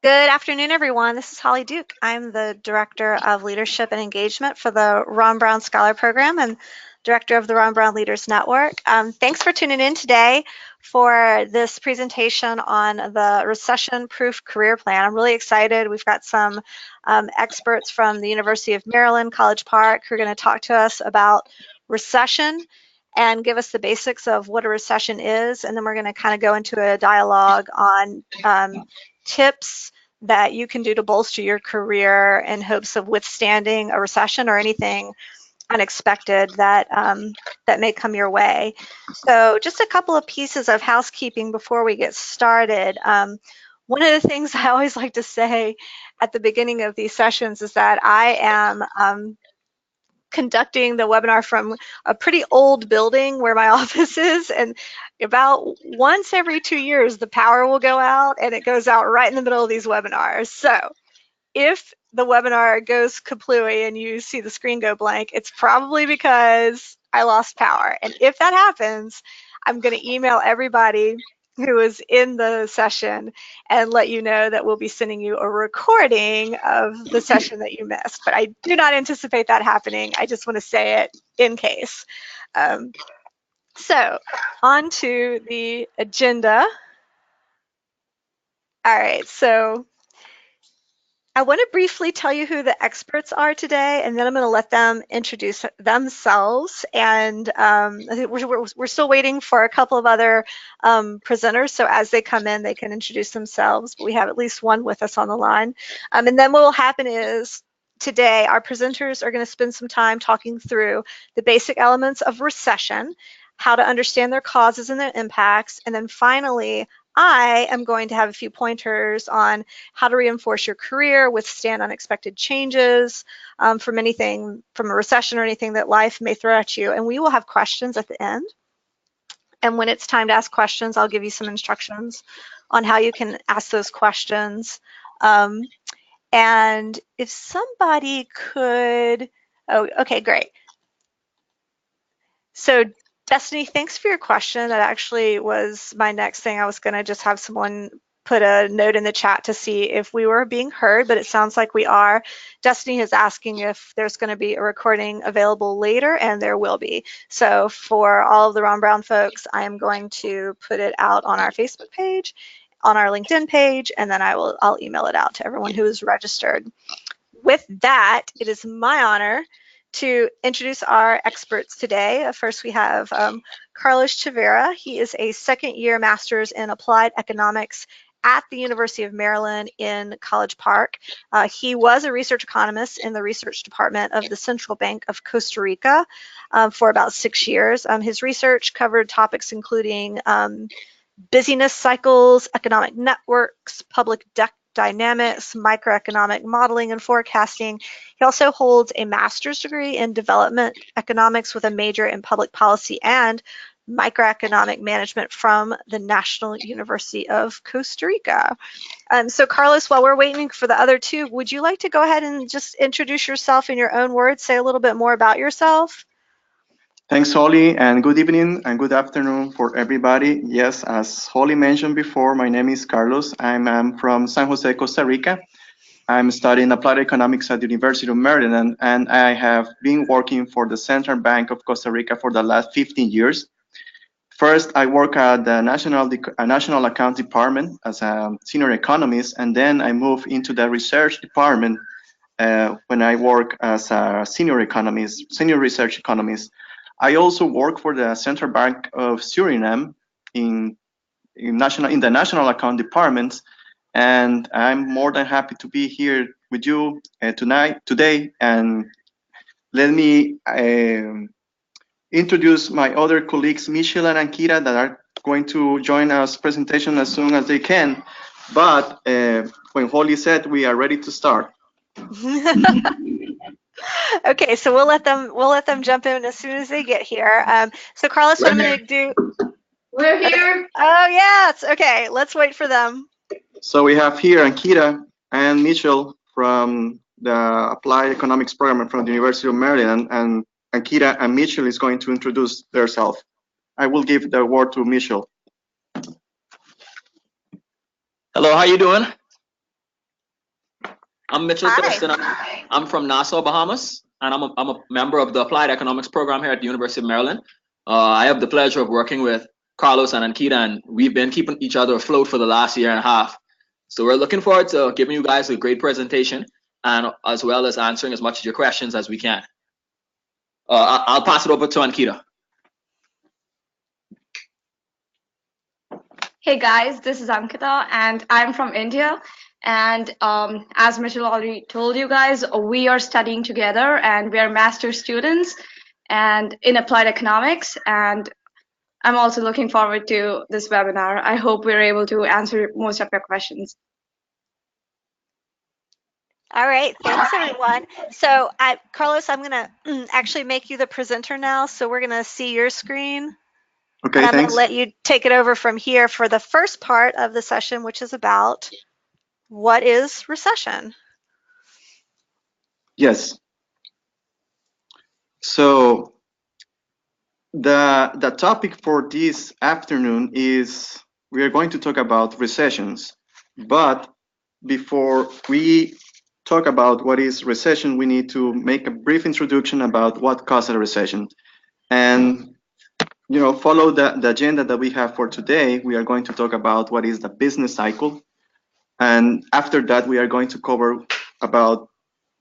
Good afternoon, everyone. This is Holly Duke. I'm the Director of Leadership and Engagement for the Ron Brown Scholar Program and Director of the Ron Brown Leaders Network. Thanks for tuning in today for this presentation on the Recession-Proof Career Plan. I'm really excited. We've got some experts from the University of Maryland, College Park, who are going to talk to us about recession and give us the basics of what a recession is. And then we're going to kind of go into a dialogue on tips that you can do to bolster your career in hopes of withstanding a recession or anything unexpected that that may come your way. So just a couple of pieces of housekeeping before we get started. One of the things I always like to say at the beginning of these sessions is that I am conducting the webinar from a pretty old building where my office is, and about once every 2 years the power will go out, and it goes out right in the middle of these webinars. So if the webinar goes kaplooey and you see the screen go blank, it's probably because I lost power. And if that happens, I'm going to email everybody who was in the session and let you know that we'll be sending you a recording of the session that you missed. But I do not anticipate that happening. I just want to say it in case. So on to the agenda. All right, so I want to briefly tell you who the experts are today, and then I'm going to let them introduce themselves. And we're still waiting for a couple of other presenters, so as they come in, they can introduce themselves. But we have at least one with us on the line. And then what will happen is today, our presenters are going to spend some time talking through the basic elements of recession, how to understand their causes and their impacts, and then finally, I am going to have a few pointers on how to reinforce your career, withstand unexpected changes from anything, from a recession or anything that life may throw at you. And we will have questions at the end. And when it's time to ask questions, I'll give you some instructions on how you can ask those questions. And if somebody could, oh, okay, great. So Destiny, thanks for your question. That actually was my next thing. I was going to just have someone put a note in the chat to see if we were being heard, but it sounds like we are. Destiny is asking if there's going to be a recording available later, and there will be. So for all of the Ron Brown folks, I am going to put it out on our Facebook page, on our LinkedIn page, and then I'll email it out to everyone who is registered. With that, it is my honor to introduce our experts today. First, we have Carlos Chaverri. He is a second-year master's in applied economics at the University of Maryland in College Park. He was a research economist in the research department of the Central Bank of Costa Rica for about 6 years. His research covered topics including busyness cycles, economic networks, public dynamics, microeconomic modeling and forecasting. He also holds a master's degree in development economics with a major in public policy and microeconomic management from the National University of Costa Rica. So Carlos, while we're waiting for the other two, would you like to go ahead and just introduce yourself in your own words, say a little bit more about yourself? Thanks, Holly, and good evening and good afternoon for everybody. Yes, as Holly mentioned before, my name is Carlos. I'm from San Jose, Costa Rica. I'm studying applied economics at the University of Maryland, and I have been working for the Central Bank of Costa Rica for the last 15 years. First, I work at the National Account Department as a senior economist, and then I moved into the research department when I work as a senior research economist. I also work for the Central Bank of Suriname in the National Account Department, and I'm more than happy to be here with you today. And let me introduce my other colleagues, Michelle and Ankita, that are going to join us presentation as soon as they can. But when Holly said, we are ready to start. Okay, so we'll let them jump in as soon as they get here. So Carlos, what I'm going to do? We're here. Oh yes. Okay, let's wait for them. So we have here Ankita and Mitchell from the Applied Economics program from the University of Maryland, and Ankita and Mitchell is going to introduce themselves. I will give the word to Mitchell. Hello, how you doing? I'm Mitchell Hi. Thurston. I'm from Nassau, Bahamas, and I'm a member of the Applied Economics program here at the University of Maryland. I have the pleasure of working with Carlos and Ankita, and we've been keeping each other afloat for the last year and a half. So we're looking forward to giving you guys a great presentation, and as well as answering as much of your questions as we can. I'll pass it over to Ankita. Hey guys, this is Ankita and I'm from India. And as Mitchell already told you guys, we are studying together and we are master students and in applied economics. And I'm also looking forward to this webinar. I hope we're able to answer most of your questions. All right, thanks everyone. So Carlos, I'm gonna actually make you the presenter now. So we're gonna see your screen. Okay, And I'm going thanks. to let you take it over from here for the first part of the session, which is about what is recession? Yes. So the topic for this afternoon is we are going to talk about recessions. But before we talk about what is recession, we need to make a brief introduction about what causes a recession. And follow the agenda that we have for today. We are going to talk about what is the business cycle. And after that, we are going to cover about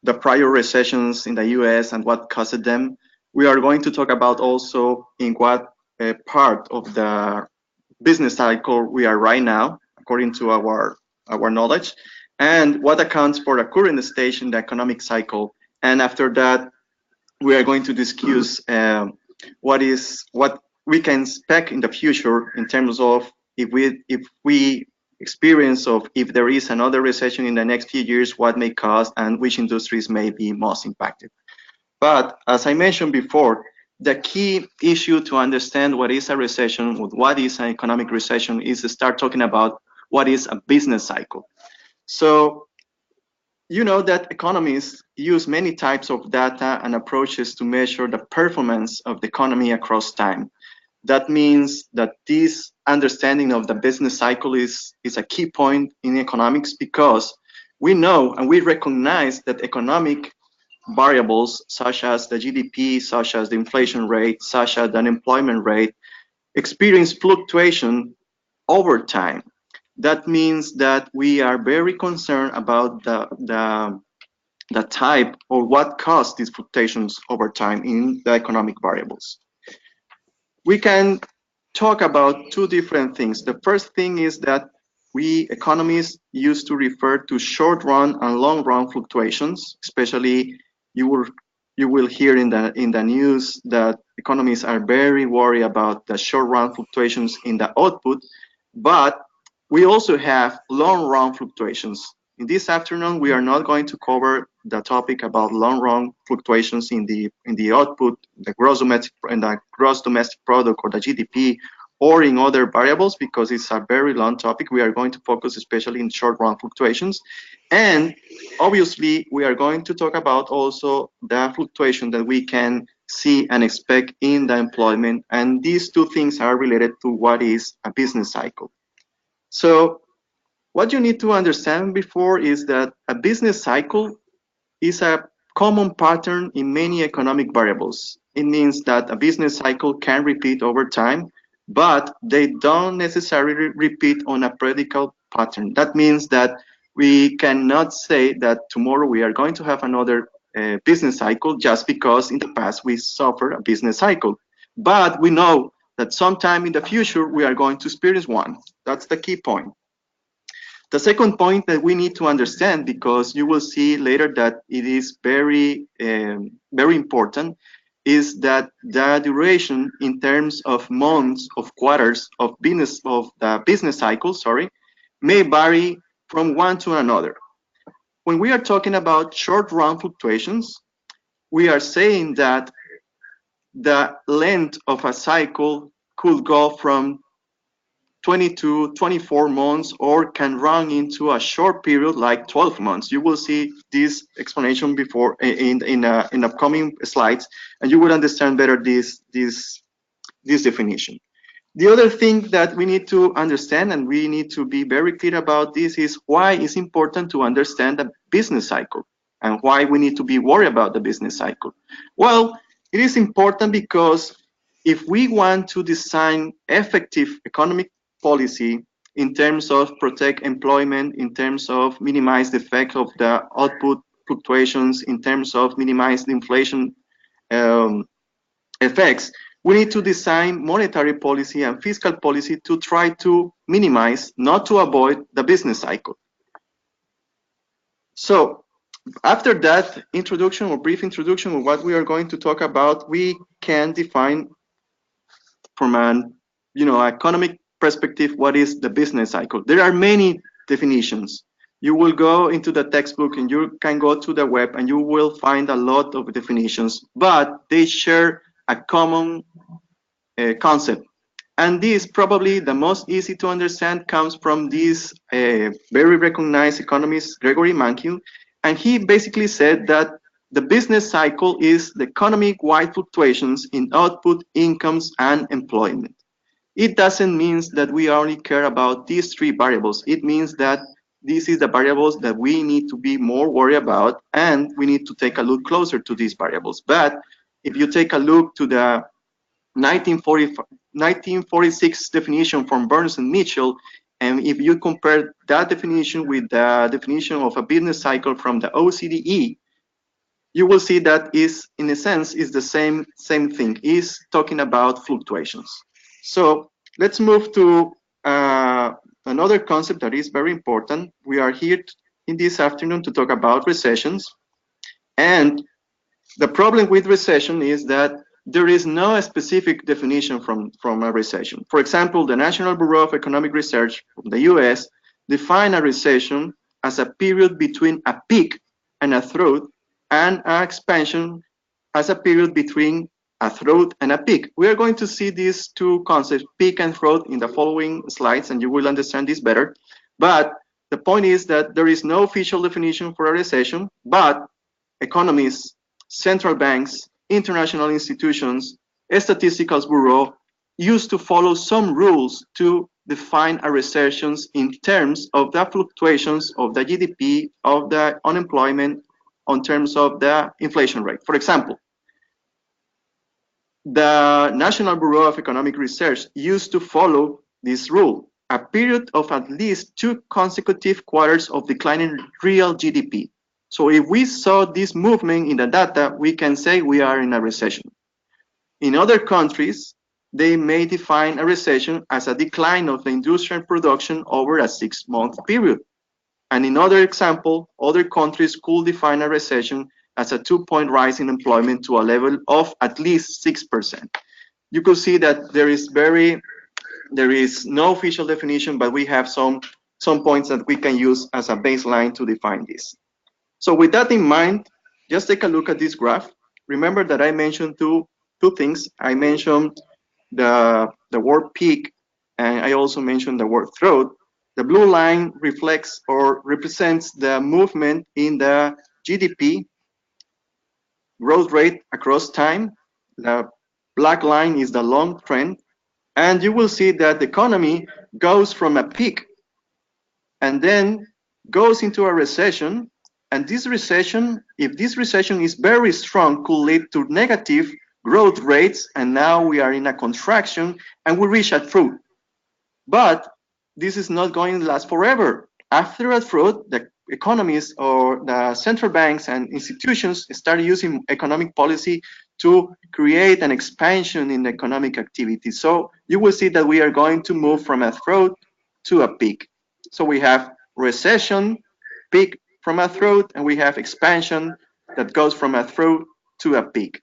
the prior recessions in the US and what caused them. We are going to talk about also in what part of the business cycle we are right now, according to our knowledge, and what accounts for the current stage in the economic cycle. And after that, we are going to discuss what we can expect in the future in terms of if we experience of if there is another recession in the next few years, what may cause and which industries may be most impacted. But as I mentioned before, the key issue to understand what is a recession, what is an economic recession, is to start talking about what is a business cycle. So you know that economists use many types of data and approaches to measure the performance of the economy across time. That means that this understanding of the business cycle is a key point in economics because we know and we recognize that economic variables such as the GDP, such as the inflation rate, such as the unemployment rate, experience fluctuation over time. That means that we are very concerned about the type or what caused these fluctuations over time in the economic variables. We can talk about two different things. The first thing is that we economists used to refer to short run and long run fluctuations, especially you will hear in the news that economists are very worried about the short run fluctuations in the output, but we also have long run fluctuations. In this afternoon, we are not going to cover the topic about long run fluctuations in the output, the gross domestic product or the GDP, or in other variables because it's a very long topic. We are going to focus especially in short run fluctuations. And obviously, we are going to talk about also the fluctuation that we can see and expect in the employment. And these two things are related to what is a business cycle. So what you need to understand before is that a business cycle is a common pattern in many economic variables. It means that a business cycle can repeat over time, but they don't necessarily repeat on a predictable pattern. That means that we cannot say that tomorrow we are going to have another business cycle just because in the past we suffered a business cycle. But we know that sometime in the future we are going to experience one. That's the key point. The second point that we need to understand, because you will see later that it is very important, is that the duration in terms of months, of quarters, of the business cycle, may vary from one to another. When we are talking about short-run fluctuations, we are saying that the length of a cycle could go from 20 to 24 months or can run into a short period like 12 months. You will see this explanation before in upcoming slides, and you will understand better this definition. The other thing that we need to understand, and we need to be very clear about this, is why it's important to understand the business cycle and why we need to be worried about the business cycle. Well, it is important because if we want to design effective economic policy in terms of protect employment, in terms of minimize the effect of the output fluctuations, in terms of minimize the inflation um, effects, we need to design monetary policy and fiscal policy to try to minimize, not to avoid, the business cycle. So after that introduction or brief introduction of what we are going to talk about, we can define from an economic perspective what is the business cycle. There are many definitions. You will go into the textbook and you can go to the web and you will find a lot of definitions, but they share a common concept. And this, probably the most easy to understand, comes from this very recognized economist, Gregory Mankiw. And he basically said that the business cycle is the economic-wide fluctuations in output, incomes, and employment. It doesn't mean that we only care about these three variables. It means that this is the variables that we need to be more worried about, and we need to take a look closer to these variables. But if you take a look to the 1946 definition from Burns and Mitchell, and if you compare that definition with the definition of a business cycle from the OCDE, you will see that is, in a sense, is the same thing, is talking about fluctuations. So let's move to another concept that is very important. We are here in this afternoon to talk about recessions. And the problem with recession is that there is no specific definition from a recession. For example, the National Bureau of Economic Research from the US define a recession as a period between a peak and a trough, and an expansion as a period between a trough and a peak. We are going to see these two concepts, peak and trough, in the following slides, and you will understand this better. But the point is that there is no official definition for a recession, but economists, central banks, international institutions, statistical bureau used to follow some rules to define a recession in terms of the fluctuations of the GDP, of the unemployment, on terms of the inflation rate. For example, the National Bureau of Economic Research used to follow this rule: a period of at least 2 consecutive quarters of declining real GDP. So if we saw this movement in the data, we can say we are in a recession. In other countries, they may define a recession as a decline of the industrial production over a 6-month period. And in other example, other countries could define a recession as a 2-point rise in employment to a level of at least 6%. You could see that there is no official definition, but we have some points that we can use as a baseline to define this. So with that in mind, just take a look at this graph. Remember that I mentioned two things. I mentioned the word peak, and I also mentioned the word trough. The blue line reflects or represents the movement in the GDP growth rate across time. The black line is the long trend. And you will see that the economy goes from a peak and then goes into a recession. And this recession, if this recession is very strong, could lead to negative growth rates. And now we are in a contraction and we reach a trough. But this is not going to last forever. After a trough, the economists or the central banks and institutions start using economic policy to create an expansion in economic activity. So you will see that we are going to move from a trough to a peak. So we have recession, peak from a trough, and we have expansion that goes from a trough to a peak.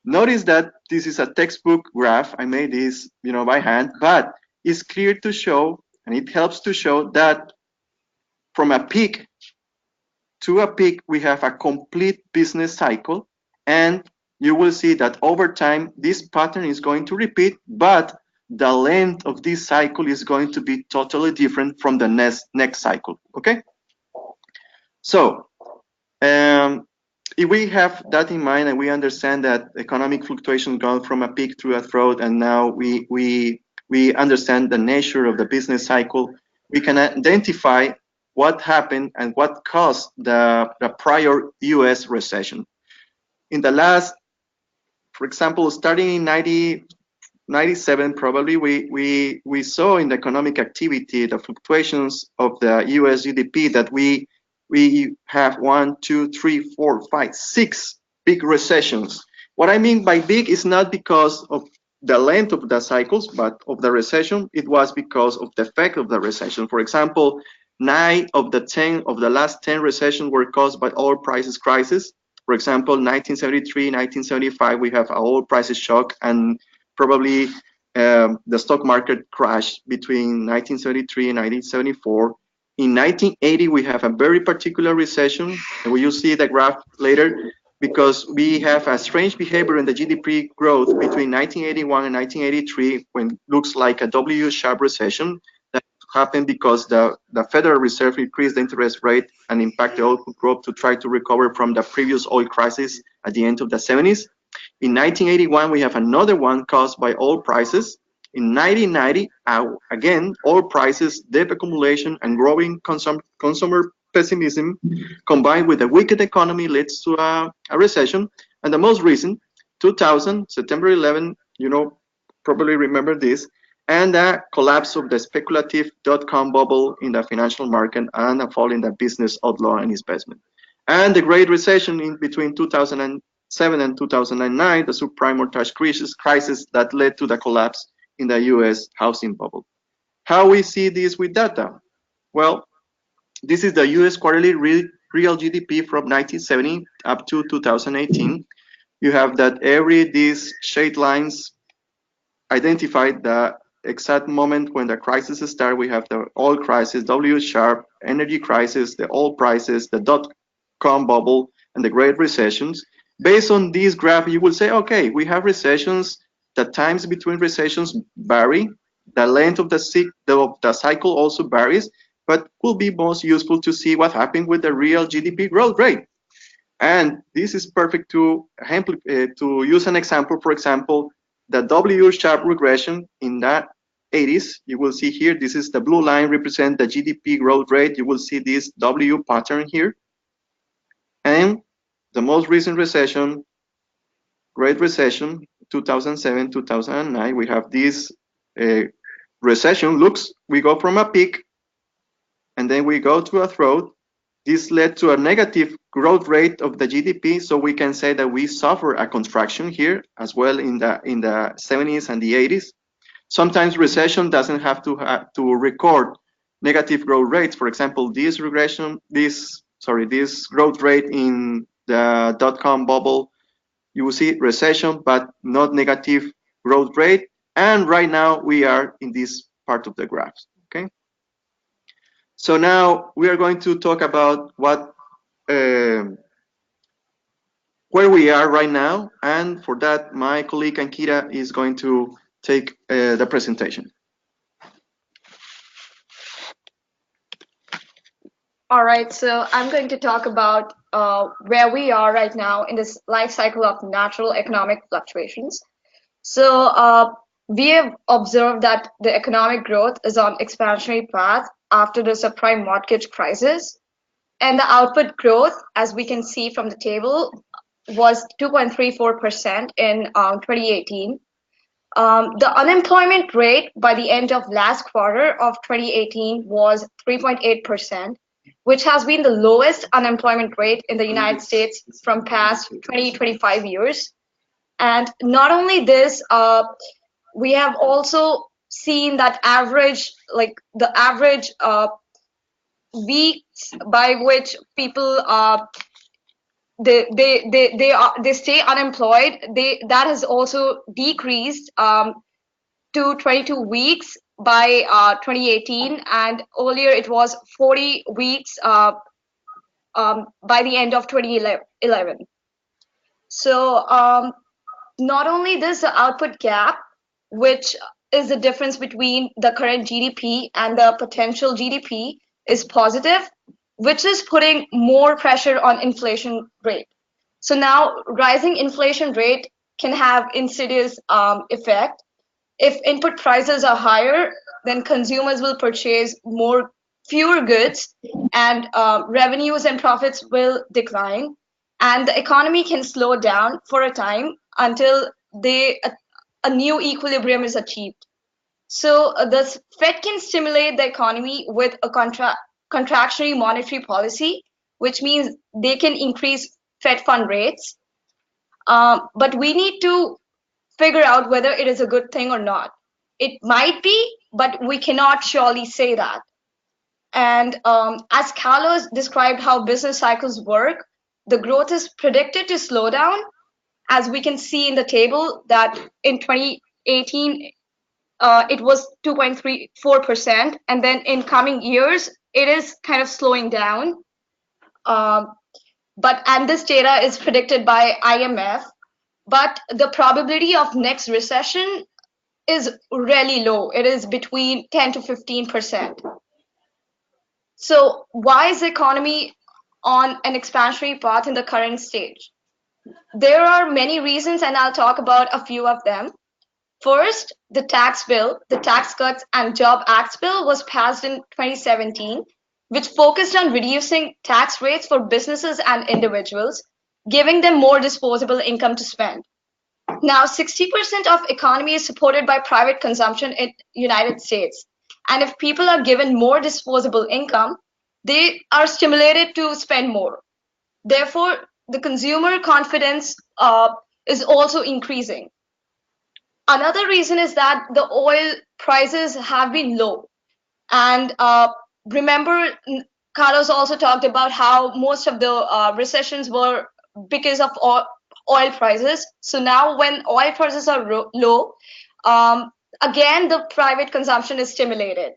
Notice that this is a textbook graph. I made this, by hand, but it's clear to show, and it helps to show that from a peak to a peak, we have a complete business cycle, and you will see that over time, this pattern is going to repeat, but the length of this cycle is going to be totally different from the next cycle, okay? So, if we have that in mind and we understand that economic fluctuations go from a peak to a trough, and now we we understand the nature of the business cycle, we can identify what happened and what caused the prior US recession. In the last, for example, starting in 97, probably we saw in the economic activity the fluctuations of the US GDP that we have 1, 2, 3, 4, 5, 6 big recessions. What I mean by big is not because of the length of the cycles, but of the recession. It was because of the effect of the recession. For example, 9 of the last 10 recessions were caused by oil prices crisis. For example, 1973, 1975, we have a oil prices shock, and probably the stock market crashed between 1973 and 1974. In 1980, we have a very particular recession, and we will see the graph later, because we have a strange behavior in the GDP growth between 1981 and 1983, when it looks like a W-sharp recession. That happened because the Federal Reserve increased the interest rate and impacted the oil growth to try to recover from the previous oil crisis at the end of the 70s. In 1981, we have another one caused by oil prices. In 1990, again, oil prices, debt accumulation, and growing consumer pessimism combined with a weakened economy leads to a recession. And the most recent, 2000, September 11, probably remember this, and the collapse of the speculative dot-com bubble in the financial market and a fall in the business outlook and investment. And the Great Recession in between 2007 and 2009, the subprime mortgage crisis that led to the collapse in the US housing bubble. How we see this with data? Well, this is the US quarterly real GDP from 1970 up to 2018. You have that these shade lines identify the exact moment when the crisis started. We have the oil crisis, W-sharp, energy crisis, the oil prices, the dot-com bubble, and the Great Recessions. Based on this graph, you will say, okay, we have recessions. The times between recessions vary. The length of the cycle also varies, but will be most useful to see what happened with the real GDP growth rate. And this is perfect to use an example. For example, the W-sharp regression in the 80s. You will see here, this is the blue line represent the GDP growth rate. You will see this W pattern here. And the most recent recession, Great Recession, 2007, 2009, we have this recession. We go from a peak and then we go to a trough. This led to a negative growth rate of the GDP, so we can say that we suffer a contraction here as well in the 70s and the 80s. Sometimes recession doesn't have to record negative growth rates. For example, this growth rate in the dot-com bubble, you will see recession, but not negative growth rate. And right now we are in this part of the graph, okay? So now we are going to talk about where we are right now. And for that, my colleague Ankita is going to take the presentation. All right, so I'm going to talk about where we are right now in this life cycle of natural economic fluctuations. So we have observed that the economic growth is on expansionary path after the subprime mortgage crisis, and the output growth, as we can see from the table, was 2.34% in 2018. The unemployment rate by the end of last quarter of 2018 was 3.8%, which has been the lowest unemployment rate in the United States from past 25 years. And not only this, we have also seen that the average weeks by which people they stay unemployed, that has also decreased to 22 weeks by 2018, and earlier it was 40 weeks by the end of 2011. So not only this, the output gap, which is the difference between the current GDP and the potential GDP, is positive, which is putting more pressure on inflation rate. So now rising inflation rate can have insidious effect. If input prices are higher, then consumers will purchase fewer goods, and revenues and profits will decline, and the economy can slow down for a time until a new equilibrium is achieved. So the Fed can stimulate the economy with a contractionary monetary policy, which means they can increase Fed fund rates. But we need to figure out whether it is a good thing or not. It might be, but we cannot surely say that. And as Carlos described how business cycles work, the growth is predicted to slow down, as we can see in the table that in 2018, it was 2.34%, and then in coming years, it is kind of slowing down. And this data is predicted by IMF, but the probability of next recession is really low. It is between 10 to 15%. So why is the economy on an expansionary path in the current stage? There are many reasons, and I'll talk about a few of them. First, the tax bill, the Tax Cuts and Job Acts bill was passed in 2017, which focused on reducing tax rates for businesses and individuals, giving them more disposable income to spend. Now, 60% of economy is supported by private consumption in United States. And if people are given more disposable income, they are stimulated to spend more. Therefore, the consumer confidence is also increasing. Another reason is that the oil prices have been low. And remember, Carlos also talked about how most of the recessions were because of oil prices. So now when oil prices are low, again, the private consumption is stimulated.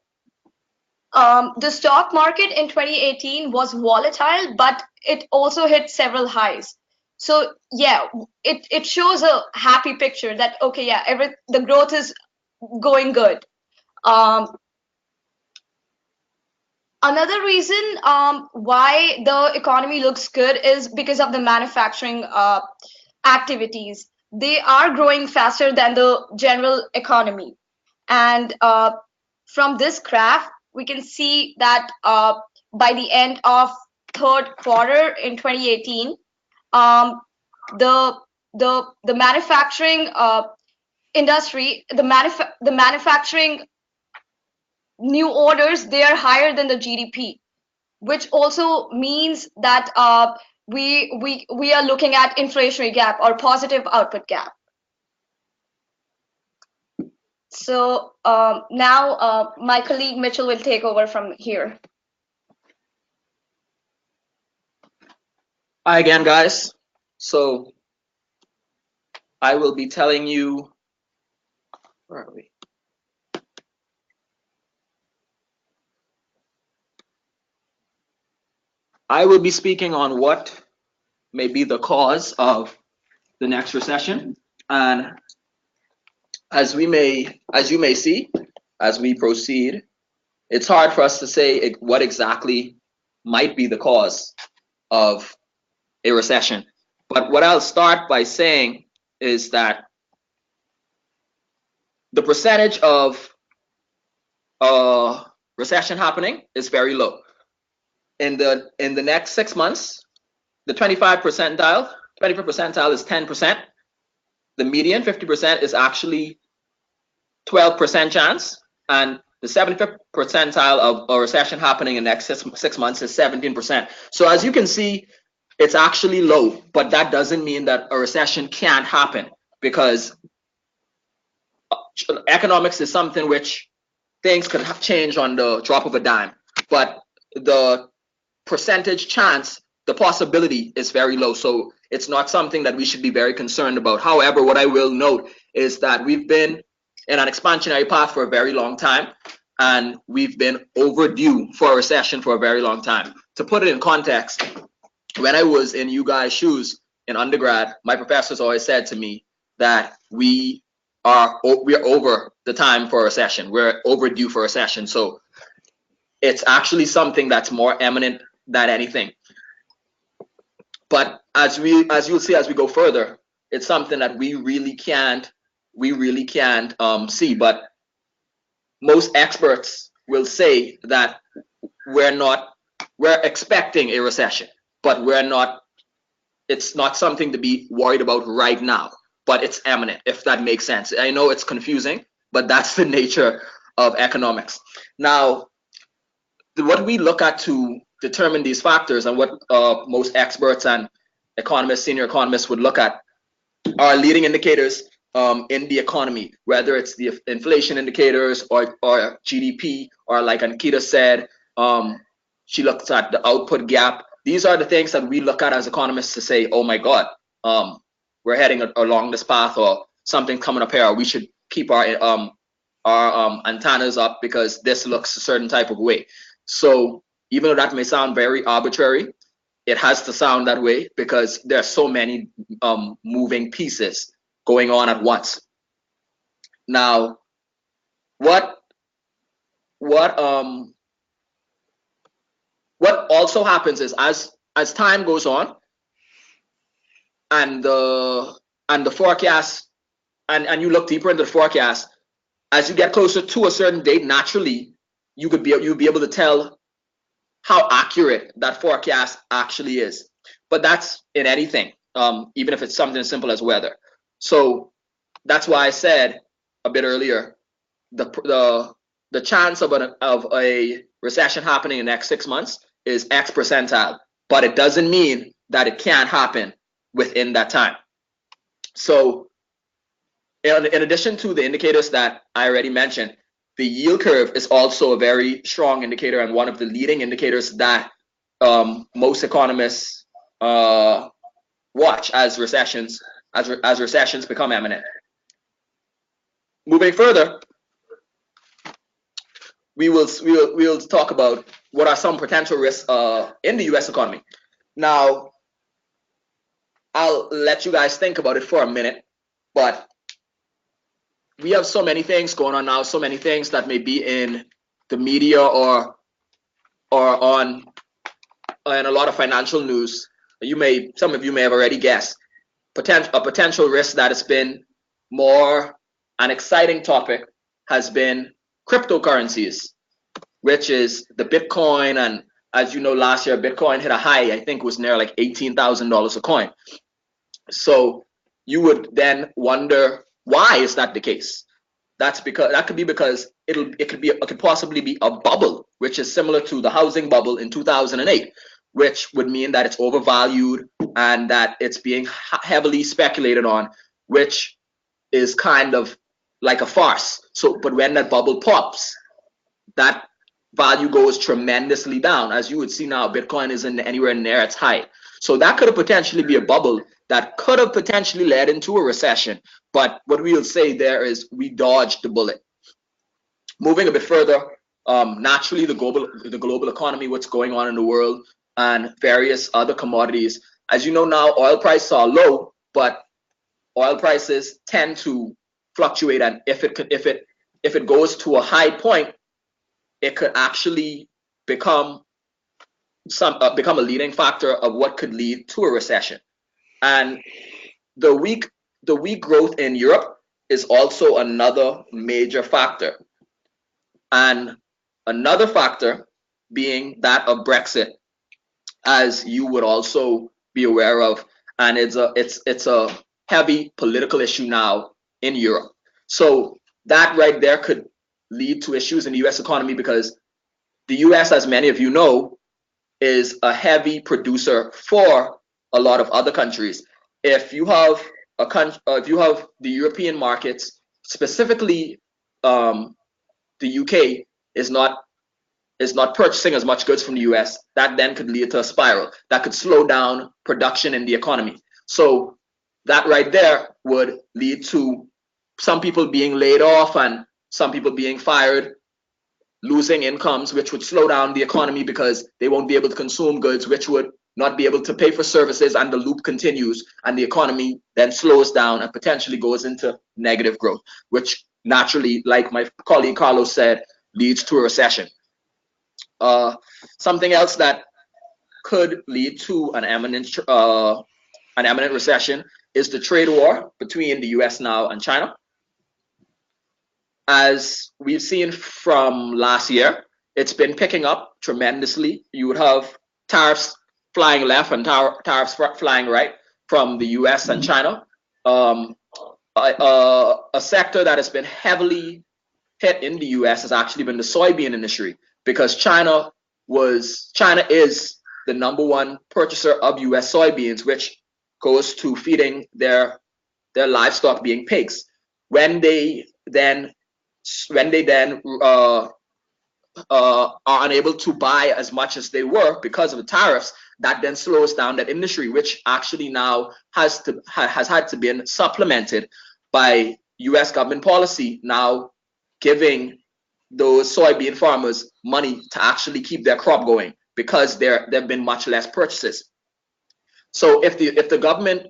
The stock market in 2018 was volatile, but it also hit several highs. So yeah, it shows a happy picture that, okay, yeah, the growth is going good. Another reason why the economy looks good is because of the manufacturing activities. They are growing faster than the general economy. And from this graph, we can see that by the end of third quarter in 2018, the manufacturing industry, the manufacturing new orders, they are higher than the GDP, which also means that we are looking at inflationary gap or positive output gap. So now my colleague Mitchell will take over from here. Hi again, guys. So I will be telling you, where are we? I will be speaking on what may be the cause of the next recession. And as you may see, as we proceed, it's hard for us to say what exactly might be the cause of a recession. But what I'll start by saying is that the percentage of recession happening is very low. In the next 6 months, the 25 percentile is 10%. The median, 50%, is actually 12% chance, and the 75th percentile of a recession happening in the next 6 months is 17%. So as you can see, it's actually low, but that doesn't mean that a recession can't happen, because economics is something which things could change on the drop of a dime, but the percentage chance, the possibility is very low. So it's not something that we should be very concerned about. However, what I will note is that we've been in an expansionary path for a very long time, and we've been overdue for a recession for a very long time. To put it in context, when I was in you guys' shoes in undergrad, my professors always said to me that we are over the time for a recession. We're overdue for a recession. So it's actually something that's more imminent than anything. But as you'll see as we go further, it's something that we really can't we really can't see. But most experts will say that we're expecting a recession, but it's not something to be worried about right now, but it's imminent, if that makes sense. I know it's confusing, but that's the nature of economics. Now, what we look at to determine these factors, and what most experts and economists, senior economists, would look at, are leading indicators in the economy, whether it's the inflation indicators or GDP, or like Ankita said, she looks at the output gap. These are the things that we look at as economists to say, oh my God, we're heading along this path, or something coming up here, or we should keep our antennas up because this looks a certain type of way. So even though that may sound very arbitrary, it has to sound that way because there are so many moving pieces going on at once. Now, what also happens is, as time goes on, and the forecast, and you look deeper into the forecast, as you get closer to a certain date, naturally you'll be able to tell how accurate that forecast actually is. But that's in anything, even if it's something as simple as weather. So that's why I said a bit earlier, the chance of a recession happening in the next 6 months is X percentile, but it doesn't mean that it can't happen within that time. So in addition to the indicators that I already mentioned, the yield curve is also a very strong indicator, and one of the leading indicators that most economists watch as recessions become imminent. Moving further, we'll talk about what are some potential risks in the U.S. economy. Now, I'll let you guys think about it for a minute, but we have so many things going on now, so many things that may be in the media or on in a lot of financial news. Some of you may have already guessed. A potential risk that has been more an exciting topic has been cryptocurrencies, which is the Bitcoin. And as you know, last year Bitcoin hit a high, I think it was near like $18,000 a coin. So you would then wonder, why is that the case? That could be because it could possibly be a bubble, which is similar to the housing bubble in 2008, which would mean that it's overvalued and that it's being heavily speculated on, which is kind of like a farce. So, but when that bubble pops, that value goes tremendously down. As you would see now, Bitcoin isn't anywhere near its high. So that could have potentially be a bubble that could have potentially led into a recession. But what we'll say there is we dodged the bullet. Moving a bit further, naturally the global economy, what's going on in the world, and various other commodities. As you know now, oil prices are low, but oil prices tend to fluctuate, and if it goes to a high point, it could actually become a leading factor of what could lead to a recession. And the weak growth in Europe is also another major factor, and another factor being that of Brexit, as you would also be aware of, and it's a heavy political issue now in Europe. So that right there could lead to issues in the U.S. economy, because the U.S., as many of you know, is a heavy producer for a lot of other countries. If you have the European markets, specifically the UK is not purchasing as much goods from the US, that then could lead to a spiral that could slow down production in the economy. So that right there would lead to some people being laid off and some people being fired, losing incomes, which would slow down the economy because they won't be able to consume goods, which would not be able to pay for services, and the loop continues, and the economy then slows down and potentially goes into negative growth, which naturally, like my colleague Carlos said, leads to a recession. Something else that could lead to an imminent recession is the trade war between the US now and China. as we've seen from last year, it's been picking up tremendously. You would have tariffs flying left and tariffs flying right from the US and China. A sector that has been heavily hit in the US has actually been the soybean industry, because China is the number 1 purchaser of US soybeans, which goes to feeding their livestock, being pigs. When they then are unable to buy as much as they were because of the tariffs, that then slows down that industry, which actually now has had to be supplemented by US government policy, now giving those soybean farmers money to actually keep their crop going, because there have been much less purchases. So if the government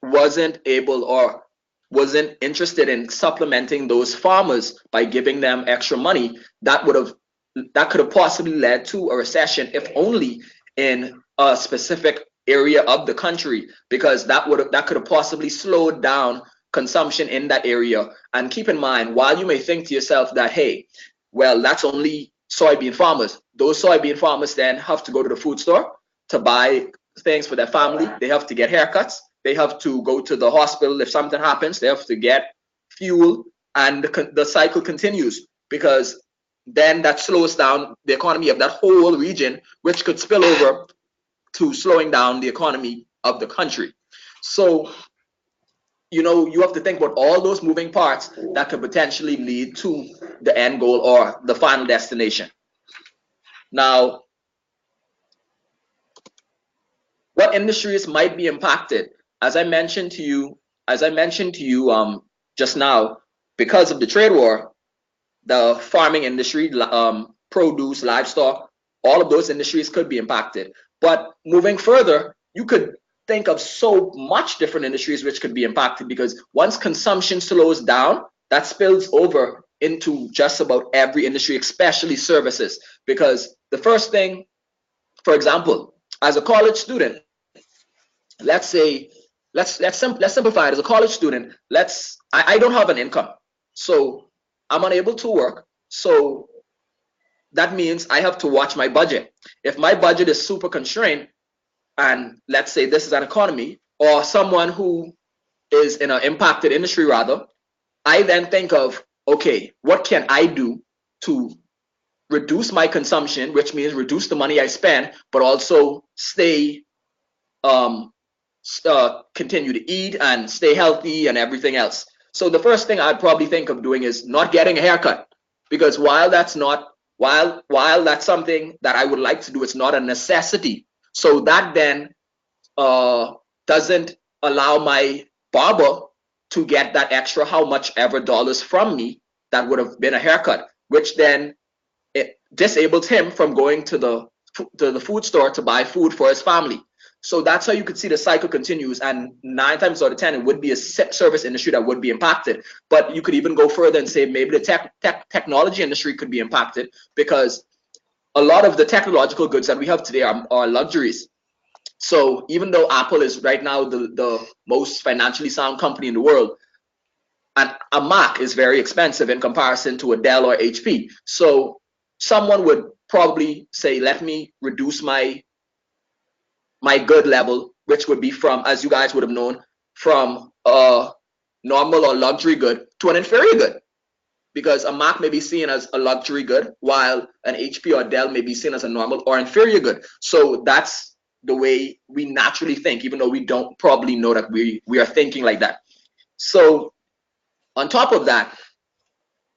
wasn't able or wasn't interested in supplementing those farmers by giving them extra money, that could have possibly led to a recession, if only in a specific area of the country, because that could have possibly slowed down consumption in that area. And keep in mind, while you may think to yourself that, hey, well, that's only soybean farmers, those soybean farmers then have to go to the food store to buy things for their family. They have to get haircuts. They have to go to the hospital if something happens. They have to get fuel, and the cycle continues, because then that slows down the economy of that whole region, which could spill over to slowing down the economy of the country. So, you have to think about all those moving parts that could potentially lead to the end goal or the final destination. Now, what industries might be impacted? As I mentioned to you just now, because of the trade war, the farming industry, produce, livestock, all of those industries could be impacted. But moving further, you could think of so much different industries which could be impacted, because once consumption slows down, that spills over into just about every industry, especially services. Because the first thing, for example, as a college student, let's simplify it. As a college student, I don't have an income, so I'm unable to work. So that means I have to watch my budget. If my budget is super constrained, and let's say this is an economy or someone who is in an impacted industry rather, I then think of, okay, what can I do to reduce my consumption, which means reduce the money I spend, but also continue to eat and stay healthy and everything else. So the first thing I'd probably think of doing is not getting a haircut, because while that's something that I would like to do, it's not a necessity. So that then doesn't allow my barber to get that extra how much ever dollars from me that would have been a haircut, which then it disables him from going to the food store to buy food for his family. So that's how you could see the cycle continues, and 9 times out of 10 it would be a service industry that would be impacted. But you could even go further and say maybe the technology industry could be impacted, because a lot of the technological goods that we have today are luxuries. So even though Apple is right now the most financially sound company in the world, and a Mac is very expensive in comparison to a Dell or HP. So someone would probably say, let me reduce my good level, which would be from, as you guys would have known, from a normal or luxury good to an inferior good, because a Mac may be seen as a luxury good, while an HP or Dell may be seen as a normal or inferior good. So that's the way we naturally think, even though we don't probably know that we are thinking like that. So on top of that,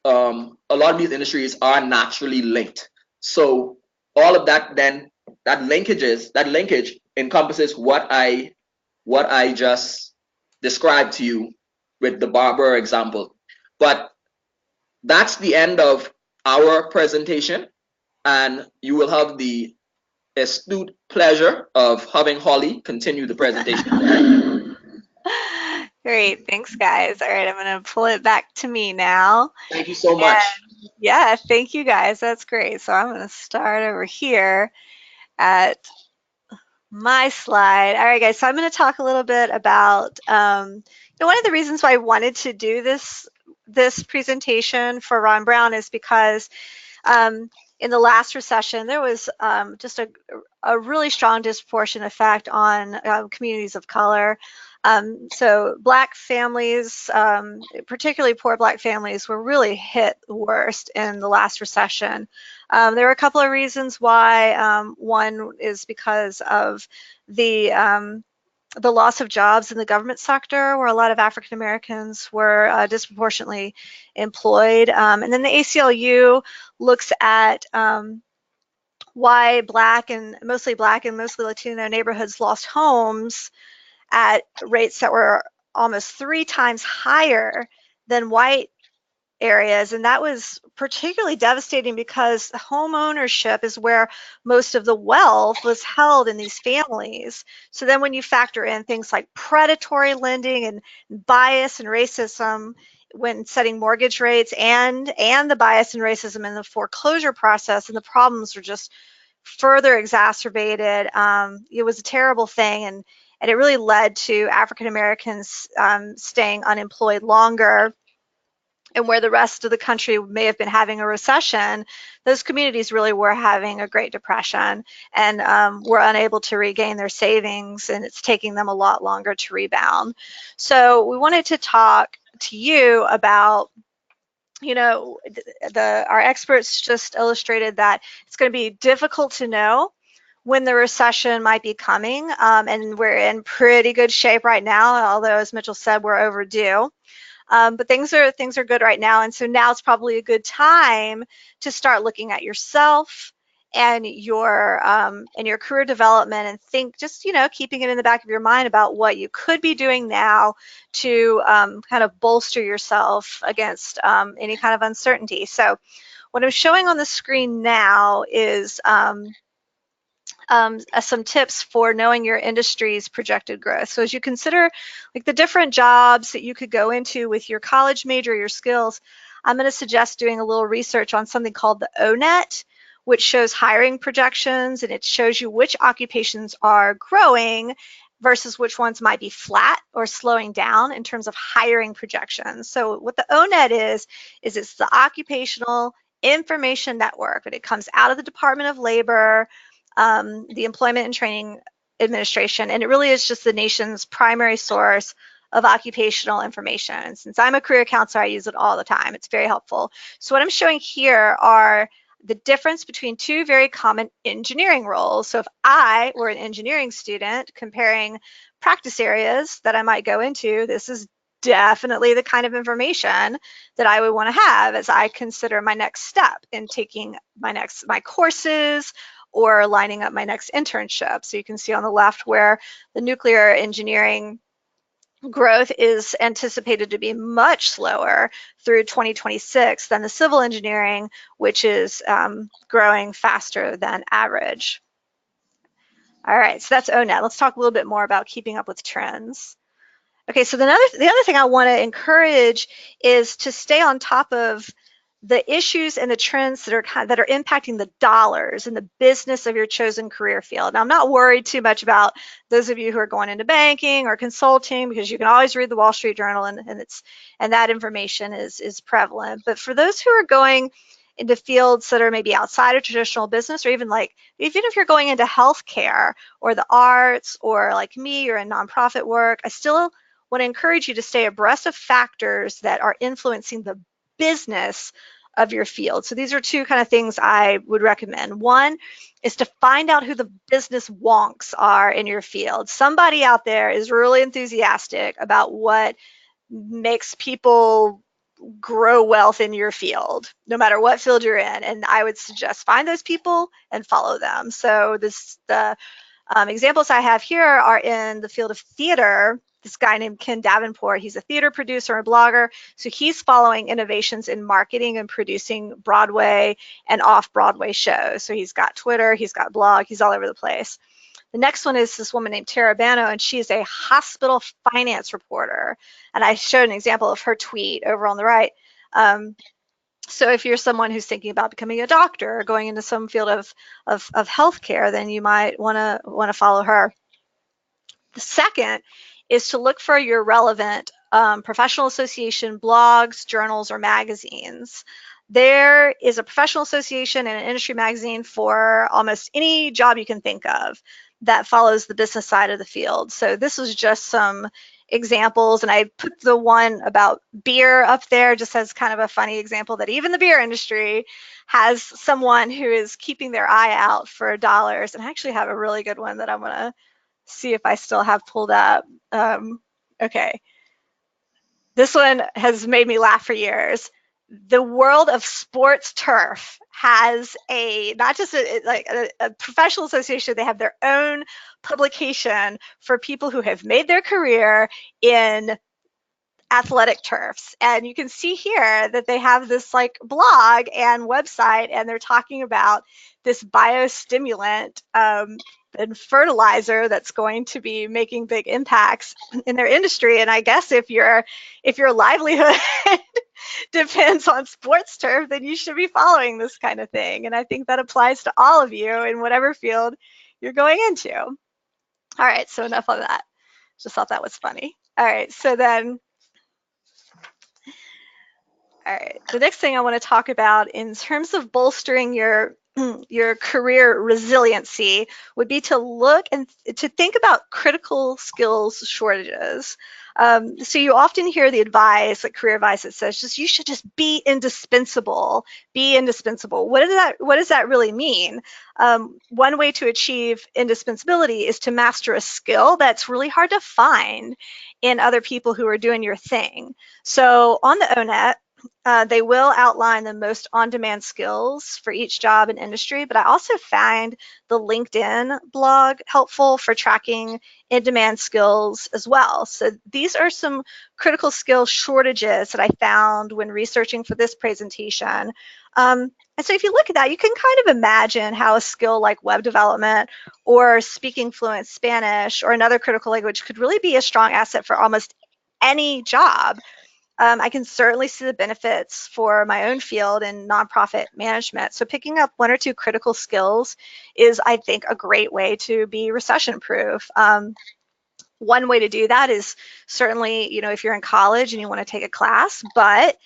a lot of these industries are naturally linked. So all of that, then that linkage encompasses what I just described to you with the barber example. But that's the end of our presentation, and you will have the astute pleasure of having Holly continue the presentation. Great, thanks guys. All right, I'm gonna pull it back to me now. Thank you so much. And yeah, thank you guys. That's great. So I'm gonna start over here at my slide. All right, guys. So I'm going to talk a little bit about one of the reasons why I wanted to do this this presentation for Ron Brown is because in the last recession, there was just a really strong disproportionate effect on communities of color. So Black families, particularly poor Black families, were really hit the worst in the last recession. There were a couple of reasons why. One is because of the loss of jobs in the government sector, where a lot of African Americans were disproportionately employed. And then the ACLU looks at why Black and mostly Latino neighborhoods lost homes at rates that were almost 3 times higher than white areas. And that was particularly devastating because home ownership is where most of the wealth was held in these families. So then when you factor in things like predatory lending and bias and racism when setting mortgage rates and the bias and racism in the foreclosure process, and the problems were just further exacerbated. It was a terrible thing, and it really led to African Americans staying unemployed longer. And where the rest of the country may have been having a recession, those communities really were having a Great Depression and were unable to regain their savings, and it's taking them a lot longer to rebound. So we wanted to talk to you about, our experts just illustrated that it's going to be difficult to know when the recession might be coming, and we're in pretty good shape right now, although as Mitchell said, we're overdue. But things are good right now, and so now it's probably a good time to start looking at yourself and your career development, and think, just keeping it in the back of your mind about what you could be doing now to kind of bolster yourself against any kind of uncertainty. So what I'm showing on the screen now is some tips for knowing your industry's projected growth. So as you consider like the different jobs that you could go into with your college major, your skills, I'm going to suggest doing a little research on something called the ONET, which shows hiring projections, and it shows you which occupations are growing versus which ones might be flat or slowing down in terms of hiring projections. So what the ONET is it's the Occupational Information Network, and it comes out of the Department of Labor, the Employment and Training Administration, and it really is just the nation's primary source of occupational information. Since I'm a career counselor, I use it all the time. It's very helpful. So what I'm showing here are the difference between two very common engineering roles. So if I were an engineering student comparing practice areas that I might go into, this is definitely the kind of information that I would want to have as I consider my next step in taking my courses or lining up my next internship. So you can see on the left where the nuclear engineering growth is anticipated to be much slower through 2026 than the civil engineering, which is growing faster than average. All right, so that's ONET. Let's talk a little bit more about keeping up with trends. Okay, so the other thing I want to encourage is to stay on top of the issues and the trends that are impacting the dollars and the business of your chosen career field. Now, I'm not worried too much about those of you who are going into banking or consulting, because you can always read the Wall Street Journal, and that information is prevalent. But for those who are going into fields that are maybe outside of traditional business, or even if you're going into healthcare or the arts, or like me, you're in nonprofit work, I still want to encourage you to stay abreast of factors that are influencing the business of your field. So these are two kind of things I would recommend. One is to find out who the business wonks are in your field. Somebody out there is really enthusiastic about what makes people grow wealth in your field, no matter what field you're in. And I would suggest find those people and follow them. So the examples I have here are in the field of theater. This guy named Ken Davenport, he's a theater producer and blogger. So he's following innovations in marketing and producing Broadway and off-Broadway shows. So he's got Twitter, he's got blog, he's all over the place. The next one is this woman named Tara Bano, and she's a hospital finance reporter. And I showed an example of her tweet over on the right. So if you're someone who's thinking about becoming a doctor or going into some field of healthcare, then you might want to follow her. The second is to look for your relevant professional association, blogs, journals, or magazines. There is a professional association and an industry magazine for almost any job you can think of that follows the business side of the field. So this was just some examples, and I put the one about beer up there just as kind of a funny example that even the beer industry has someone who is keeping their eye out for dollars. And I actually have a really good one that I'm going to see if I still have pulled up. Okay. This one has made me laugh for years. The world of sports turf has not just a professional association, they have their own publication for people who have made their career in athletic turfs. And you can see here that they have this like blog and website, and they're talking about this biostimulant and fertilizer that's going to be making big impacts in their industry. And I guess if your livelihood depends on sports turf, then you should be following this kind of thing. And I think that applies to all of you in whatever field you're going into. All right, so enough of that. Just thought that was funny. All right, so then all right, the next thing I want to talk about in terms of bolstering your career resiliency would be to look and to think about critical skills shortages. So you often hear the advice, like career advice, that says you should just be indispensable. Be indispensable. What does that really mean? One way to achieve indispensability is to master a skill that's really hard to find in other people who are doing your thing. So on the ONET, they will outline the most on-demand skills for each job and industry, but I also find the LinkedIn blog helpful for tracking in-demand skills as well. So these are some critical skill shortages that I found when researching for this presentation. And so if you look at that, you can kind of imagine how a skill like web development or speaking fluent Spanish or another critical language could really be a strong asset for almost any job. I can certainly see the benefits for my own field in nonprofit management. So picking up one or two critical skills is, I think, a great way to be recession-proof. One way to do that is certainly, if you're in college and you want to take a class, but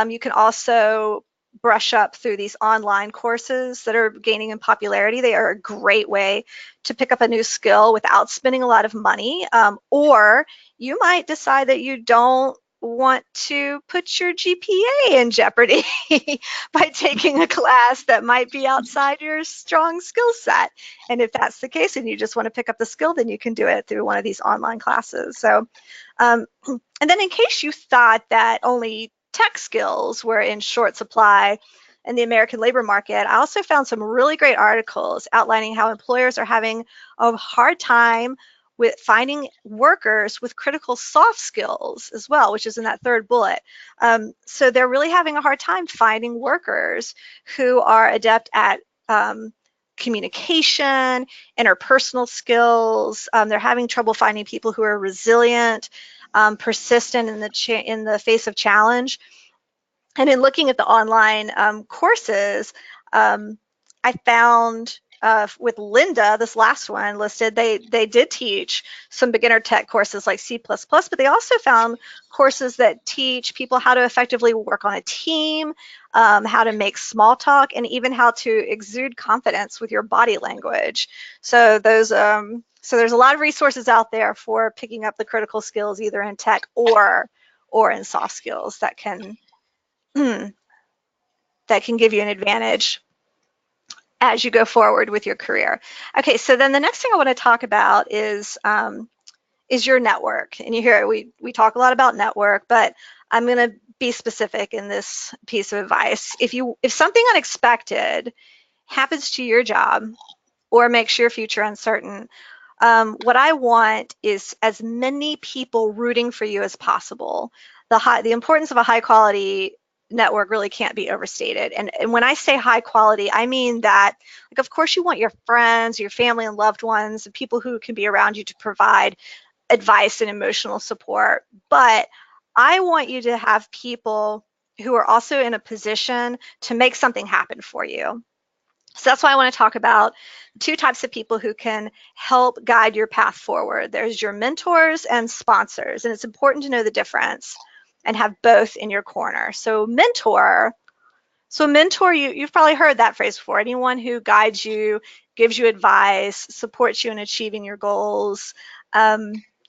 you can also brush up through these online courses that are gaining in popularity. They are a great way to pick up a new skill without spending a lot of money. Or you might decide that you don't want to put your GPA in jeopardy by taking a class that might be outside your strong skill set. And if that's the case and you just want to pick up the skill, then you can do it through one of these online classes. So, and then in case you thought that only tech skills were in short supply in the American labor market, I also found some really great articles outlining how employers are having a hard time with finding workers with critical soft skills as well, which is in that third bullet. So they're really having a hard time finding workers who are adept at communication, interpersonal skills. They're having trouble finding people who are resilient, persistent in the face of challenge. And in looking at the online courses, I found with Linda, this last one listed, they did teach some beginner tech courses like C++, but they also found courses that teach people how to effectively work on a team, how to make small talk, and even how to exude confidence with your body language. So those, so there's a lot of resources out there for picking up the critical skills either in tech or in soft skills that can give you an advantage as you go forward with your career. Okay, so then the next thing I want to talk about is your network. And you hear we talk a lot about network, but I'm going to be specific in this piece of advice. If something unexpected happens to your job or makes your future uncertain, what I want is as many people rooting for you as possible. The importance of a high quality network really can't be overstated. And when I say high quality, I mean that, like, of course you want your friends, your family and loved ones, and people who can be around you to provide advice and emotional support. But I want you to have people who are also in a position to make something happen for you. So that's why I want to talk about two types of people who can help guide your path forward. There's your mentors and sponsors, and it's important to know the difference and have both in your corner. So mentor, you've probably heard that phrase before. Anyone who guides you, gives you advice, supports you in achieving your goals.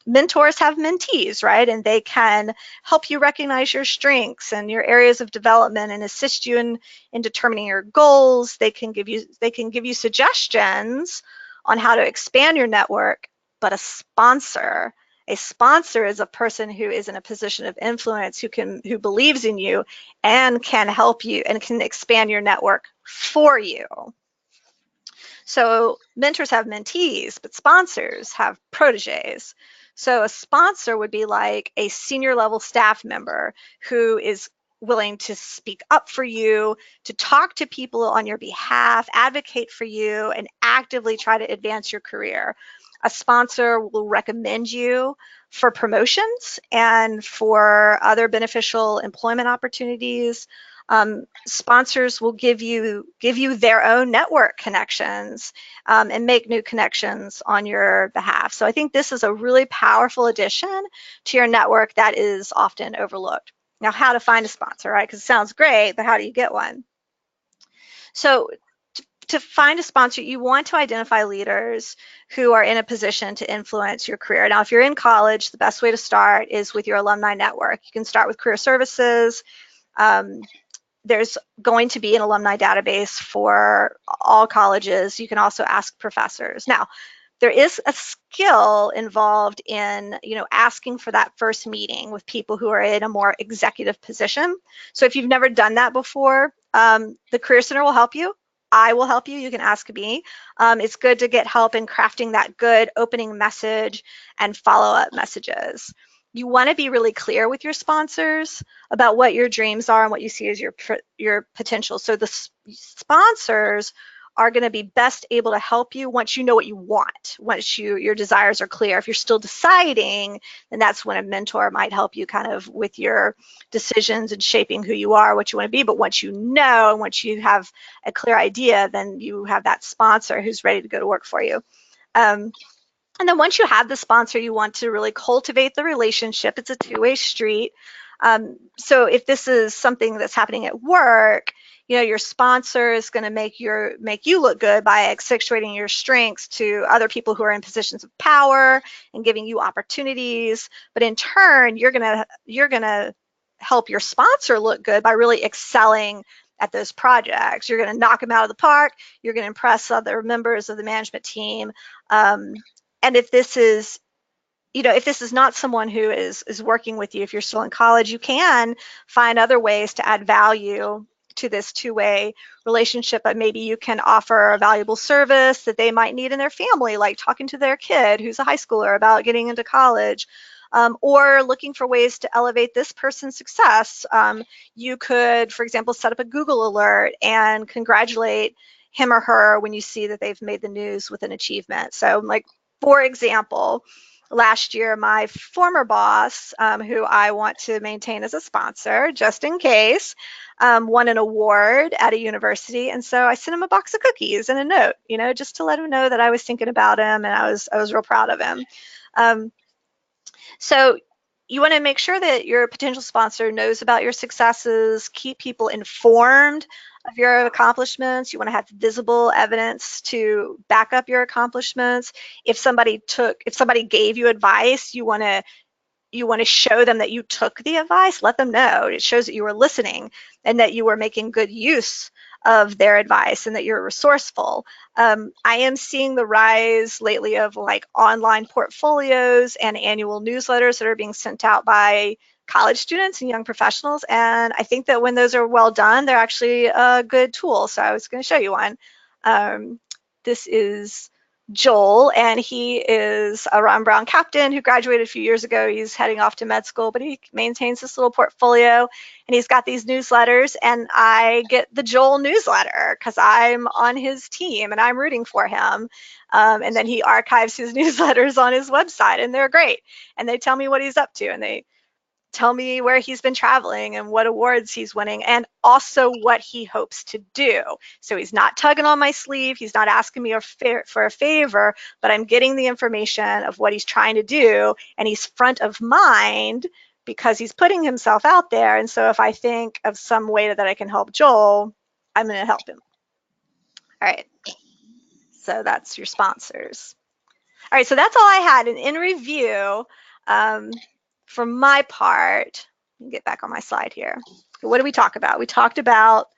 Mentors have mentees, right? And they can help you recognize your strengths and your areas of development and assist you in determining your goals. They can give you suggestions on how to expand your network. But a sponsor is a person who is in a position of influence, who believes in you and can help you and can expand your network for you. So mentors have mentees, but sponsors have proteges. So a sponsor would be like a senior level staff member who is willing to speak up for you, to talk to people on your behalf, advocate for you, and actively try to advance your career. A sponsor will recommend you for promotions and for other beneficial employment opportunities. Sponsors will give you their own network connections and make new connections on your behalf. So I think this is a really powerful addition to your network that is often overlooked. Now, how to find a sponsor, right? Because it sounds great, but how do you get one? So to find a sponsor, you want to identify leaders who are in a position to influence your career. Now, if you're in college, the best way to start is with your alumni network. You can start with career services. There's going to be an alumni database for all colleges. You can also ask professors. Now, there is a skill involved in, asking for that first meeting with people who are in a more executive position. So if you've never done that before, the Career Center will help you. I will help you. You can ask me. It's good to get help in crafting that good opening message and follow-up messages. You want to be really clear with your sponsors about what your dreams are and what you see as your potential. So the sponsors are going to be best able to help you once you know what you want, once your desires are clear. If you're still deciding, then that's when a mentor might help you kind of with your decisions and shaping who you are, what you want to be. But once you know and once you have a clear idea, then you have that sponsor who's ready to go to work for you. And then once you have the sponsor, you want to really cultivate the relationship. It's a two-way street. So if this is something that's happening at work, your sponsor is going to make you look good by accentuating your strengths to other people who are in positions of power and giving you opportunities. But in turn, you're gonna help your sponsor look good by really excelling at those projects. You're going to knock them out of the park. You're going to impress other members of the management team. And if this is not someone who is working with you, if you're still in college, you can find other ways to add value to this two-way relationship. But maybe you can offer a valuable service that they might need in their family, like talking to their kid who's a high schooler about getting into college, or looking for ways to elevate this person's success. You could, for example, set up a Google alert and congratulate him or her when you see that they've made the news with an achievement. So, like, for example, last year, my former boss, who I want to maintain as a sponsor, just in case, won an award at a university. And so I sent him a box of cookies and a note, just to let him know that I was thinking about him and I was real proud of him. So you want to make sure that your potential sponsor knows about your successes, keep people informed of your accomplishments. You want to have visible evidence to back up your accomplishments. If somebody gave you advice, you want to show them that you took the advice. Let them know. It shows that you were listening and that you were making good use of their advice and that you're resourceful. I am seeing the rise lately of like online portfolios and annual newsletters that are being sent out by college students and young professionals. And I think that when those are well done, they're actually a good tool. So I was going to show you one. This is Joel, and he is a Ron Brown captain who graduated a few years ago. He's heading off to med school, but he maintains this little portfolio, and he's got these newsletters, and I get the Joel newsletter because I'm on his team and I'm rooting for him. And then he archives his newsletters on his website, and they're great. And they tell me what he's up to, and they tell me where he's been traveling and what awards he's winning, and also what he hopes to do. So he's not tugging on my sleeve, he's not asking me for a favor, but I'm getting the information of what he's trying to do, and he's front of mind because he's putting himself out there. And so if I think of some way that I can help Joel, I'm going to help him. All right. So that's your sponsors. All right, so that's all I had. And in review, for my part, let me get back on my slide here. What did we talk about? We talked about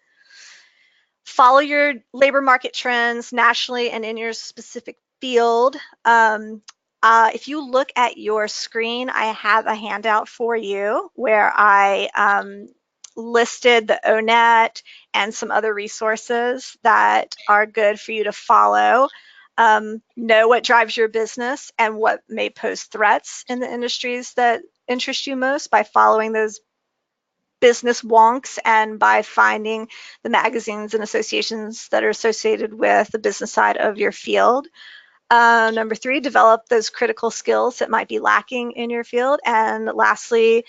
follow your labor market trends nationally and in your specific field. If you look at your screen, I have a handout for you where I listed the ONET and some other resources that are good for you to follow. Know what drives your business and what may pose threats in the industries that interest you most by following those business wonks and by finding the magazines and associations that are associated with the business side of your field. Number 3, develop those critical skills that might be lacking in your field. And lastly,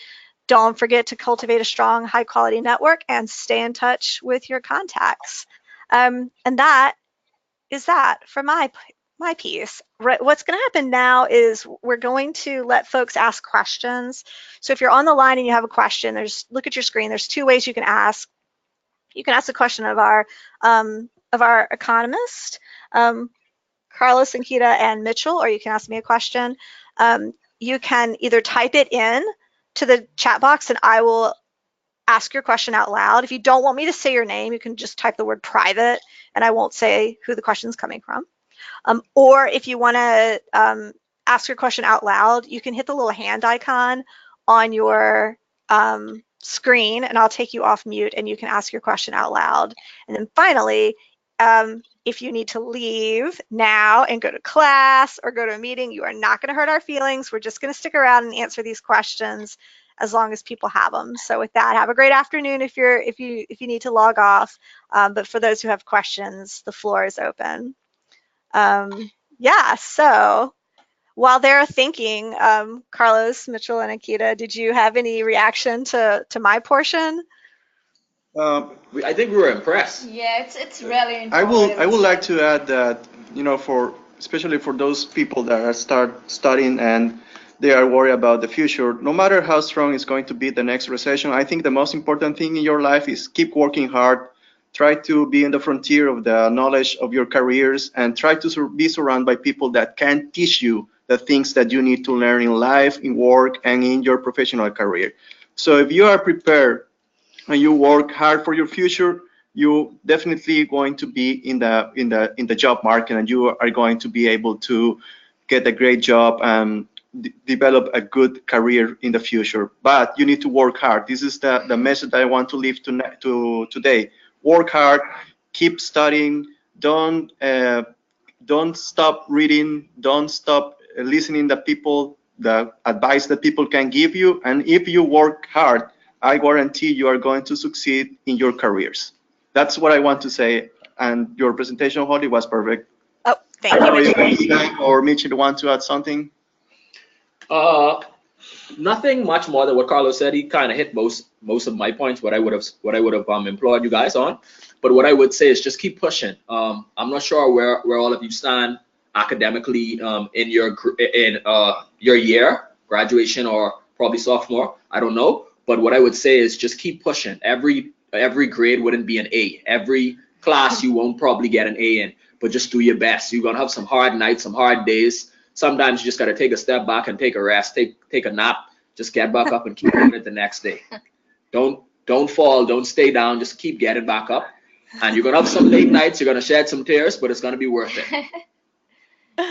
don't forget to cultivate a strong, high quality network and stay in touch with your contacts. And that is that for my piece. What's going to happen now is we're going to let folks ask questions. So if you're on the line and you have a question, look at your screen. There's 2 ways you can ask. You can ask a question of our economist, Carlos, Ankita, and Mitchell, or you can ask me a question. You can either type it in to the chat box and I will ask your question out loud. If you don't want me to say your name, you can just type the word private and I won't say who the question is coming from. Or if you want to ask your question out loud, you can hit the little hand icon on your screen and I'll take you off mute and you can ask your question out loud. And then finally, if you need to leave now and go to class or go to a meeting, you are not going to hurt our feelings. We're just going to stick around and answer these questions as long as people have them. So with that, have a great afternoon if you need to log off. But for those who have questions, the floor is open. Yeah, so while they're thinking, Carlos, Mitchell, and Ankita, did you have any reaction to my portion? I think we were impressed. Yeah, it's really I would informative. like to add that, especially for those people that are studying and they are worried about the future, no matter how strong is going to be the next recession, I think the most important thing in your life is keep working hard, try to be in the frontier of the knowledge of your careers, and try to be surrounded by people that can teach you the things that you need to learn in life, in work, and in your professional career. So if you are prepared and you work hard for your future, you definitely going to be in the job market, and you are going to be able to get a great job and develop a good career in the future. But you need to work hard. This is the message that I want to leave to today. Work hard, keep studying, don't stop reading, don't stop listening to people, the advice that people can give you, and if you work hard, I guarantee you are going to succeed in your careers. That's what I want to say, and your presentation, Holly, was perfect. Oh, thank you. If Ankita or Mitchell want to add something. Nothing much more than what Carlos said. He kind of hit most of my points. What I would have implored you guys on. But what I would say is just keep pushing. I'm not sure where all of you stand academically in your year, graduation or probably sophomore. I don't know. But what I would say is just keep pushing. Every grade wouldn't be an A. Every class you won't probably get an A in. But just do your best. You're gonna have some hard nights, some hard days. Sometimes you just gotta take a step back and take a rest, take a nap, just get back up and keep doing it the next day. Don't fall, don't stay down, just keep getting back up. And you're gonna have some late nights, you're gonna shed some tears, but it's gonna be worth it.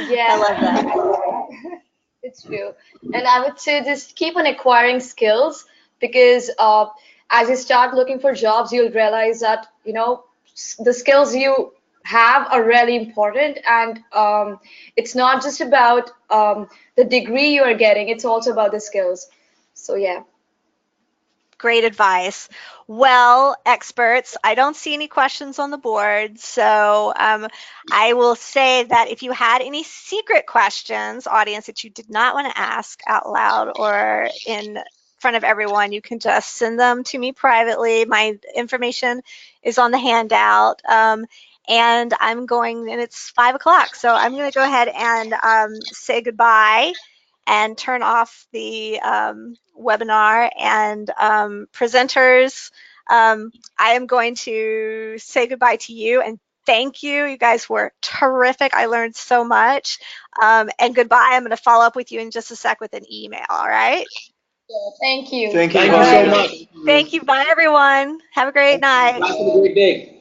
Yeah, I love that. It's true. And I would say just keep on acquiring skills because as you start looking for jobs, you'll realize that, the skills you have are really important, and it's not just about the degree you are getting, it's also about the skills. So yeah. Great advice. Well, experts, I don't see any questions on the board, so I will say that if you had any secret questions, audience, that you did not want to ask out loud or in front of everyone, you can just send them to me privately. My information is on the handout. And it's 5 o'clock, so I'm going to go ahead and say goodbye and turn off the webinar. And presenters, I am going to say goodbye to you and thank you. You guys were terrific. I learned so much. And goodbye. I'm going to follow up with you in just a sec with an email. All right. Thank you. Thank you. Thank you so much. Thank you. Bye, everyone. Have a great night. Have a great day.